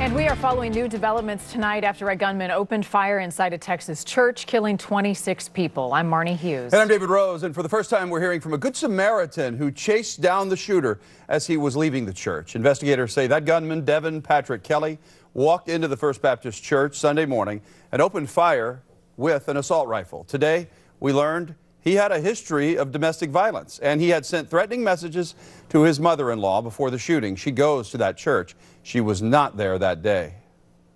And we are following new developments tonight after a gunman opened fire inside a Texas church, killing 26 people. I'm Marnie Hughes. And I'm David Rose. And for the first time, we're hearing from a Good Samaritan who chased down the shooter as he was leaving the church. Investigators say that gunman, Devin Patrick Kelly, walked into the First Baptist Church Sunday morning and opened fire with an assault rifle. Today, we learned he had a history of domestic violence, and he had sent threatening messages to his mother-in-law before the shooting. She goes to that church. She was not there that day.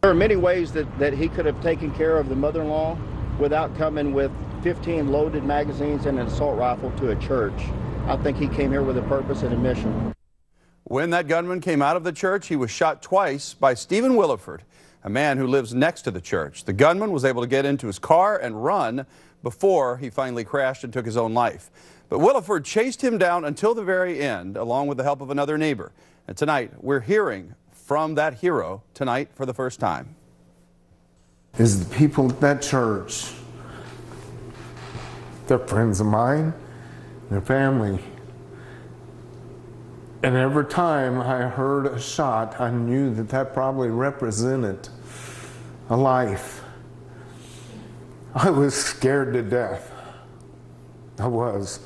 There are many ways that he could have taken care of the mother-in-law without coming with 15 loaded magazines and an assault rifle to a church. I think he came here with a purpose and a mission. When that gunman came out of the church, he was shot twice by Stephen Williford, a man who lives next to the church. The gunman was able to get into his car and run before he finally crashed and took his own life. But Williford chased him down until the very end, along with the help of another neighbor. And tonight, we're hearing from that hero tonight for the first time. Is the people at that church, they're friends of mine, their family. And every time I heard a shot, I knew that that probably represented a life. I was scared to death. I was.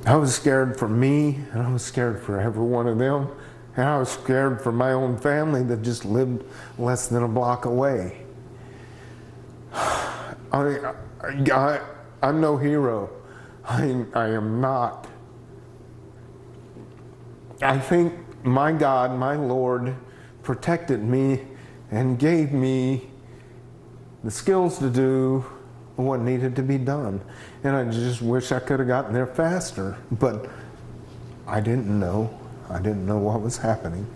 I was scared for me, and I was scared for every one of them, and I was scared for my own family that just lived less than a block away. I'm no hero. I am not. I think my God, my Lord, protected me and gave me the skills to do what needed to be done. And I just wish I could have gotten there faster, but I didn't know. I didn't know what was happening.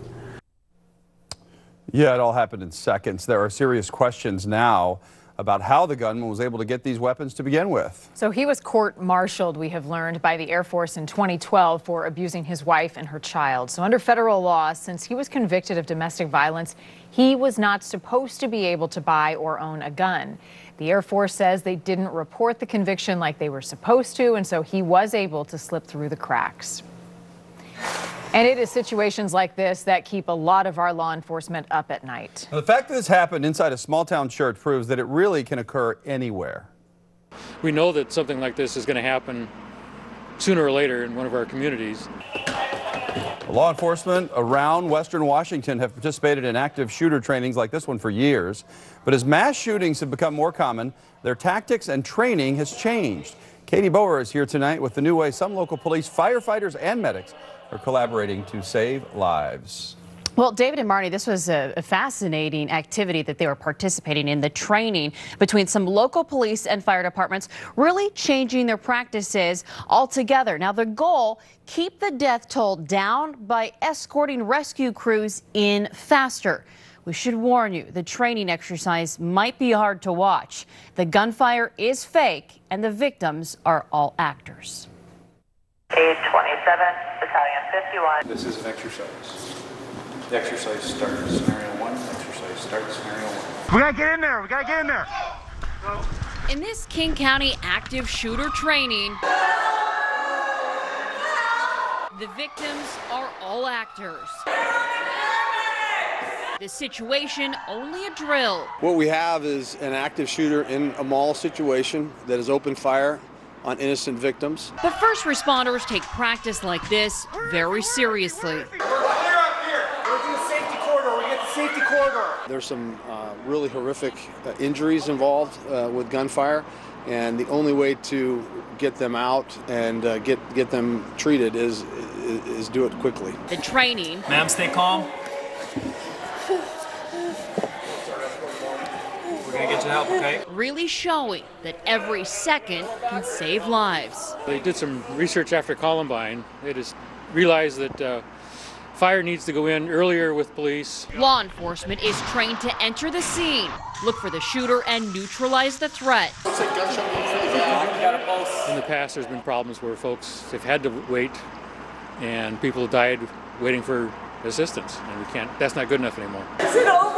Yeah, it all happened in seconds. There are serious questions now about how the gunman was able to get these weapons to begin with. So he was court-martialed, we have learned, by the Air Force in 2012 for abusing his wife and her child. So under federal law, since he was convicted of domestic violence, he was not supposed to be able to buy or own a gun. The Air Force says they didn't report the conviction like they were supposed to, and so he was able to slip through the cracks. And it is situations like this that keep a lot of our law enforcement up at night. Now, the fact that this happened inside a small-town church proves that it really can occur anywhere. We know that something like this is going to happen sooner or later in one of our communities. Law enforcement around Western Washington have participated in active shooter trainings like this one for years. But as mass shootings have become more common, their tactics and training has changed. Katie Boer is here tonight with the new way some local police, firefighters, and medics are collaborating to save lives. Well, David and Marnie, this was a fascinating activity that they were participating in, the training between some local police and fire departments, really changing their practices altogether. Now, the goal, keep the death toll down by escorting rescue crews in faster. We should warn you, the training exercise might be hard to watch. The gunfire is fake, and the victims are all actors. Page 27, Battalion 51. This is an exercise. The exercise starts scenario 1. Exercise starts scenario 1. We gotta get in there. We gotta get in there. In this King County active shooter training, the victims are all actors. The situation only a drill. What we have is an active shooter in a mall situation that has opened fire on innocent victims. But first responders take practice like this very seriously. There's some really horrific injuries involved with gunfire, and the only way to get them out and get them treated is do it quickly. The training. Ma'am, stay calm. We're gonna get you help, okay? Really showing that every second can save lives. They did some research after Columbine. They just realized that fire needs to go in earlier with police. Law enforcement is trained to enter the scene, look for the shooter, and neutralize the threat. In the past, there's been problems where folks have had to wait, and people have died waiting for assistance, and we can't. That's not good enough anymore. Is it over?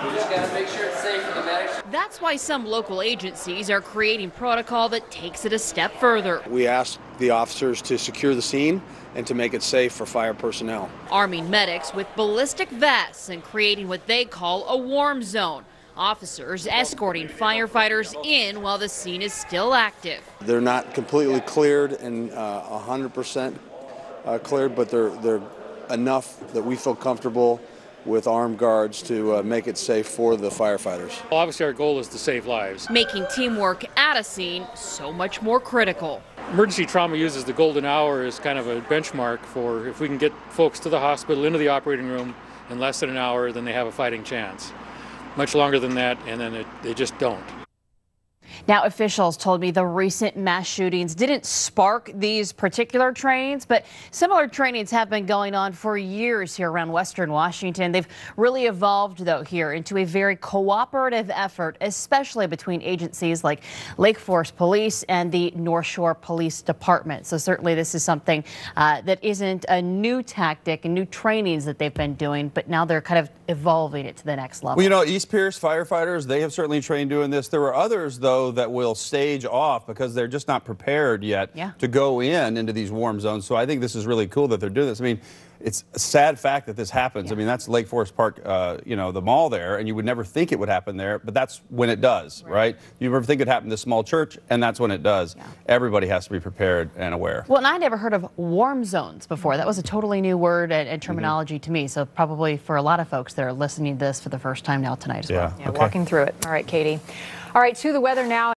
We just got to make sure it's safe for the medics. That's why some local agencies are creating protocol that takes it a step further. We asked the officers to secure the scene and to make it safe for fire personnel. Arming medics with ballistic vests and creating what they call a warm zone. Officers escorting firefighters in while the scene is still active. They're not completely cleared and 100% cleared, but they're enough that we feel comfortable with armed guards to make it safe for the firefighters. Obviously, our goal is to save lives. Making teamwork at a scene so much more critical. Emergency trauma uses the golden hour as kind of a benchmark for if we can get folks to the hospital, into the operating room in less than an hour, then they have a fighting chance. Much longer than that, and then they just don't. Now, officials told me the recent mass shootings didn't spark these particular trainings, but similar trainings have been going on for years here around Western Washington. They've really evolved, though, here into a very cooperative effort, especially between agencies like Lake Forest Police and the North Shore Police Department. So certainly this is something that isn't a new tactic and new trainings that they've been doing, but now they're kind of evolving it to the next level. Well, you know, East Pierce firefighters, they have certainly trained doing this. There were others, though, that will stage off because they're just not prepared yet to go into these warm zones. So I think this is really cool that they're doing this. I mean, it's a sad fact that this happens. I mean, that's Lake Forest Park, you know, the mall there, and you would never think it would happen there, but that's when it does, right? You never think it happened to a small church, and that's when it does. Everybody has to be prepared and aware. Well, and I never heard of warm zones before. That was a totally new word and terminology to me. So probably for a lot of folks that are listening to this for the first time now tonight as well. Yeah, walking through it. All right, Katie. All right, to the weather now.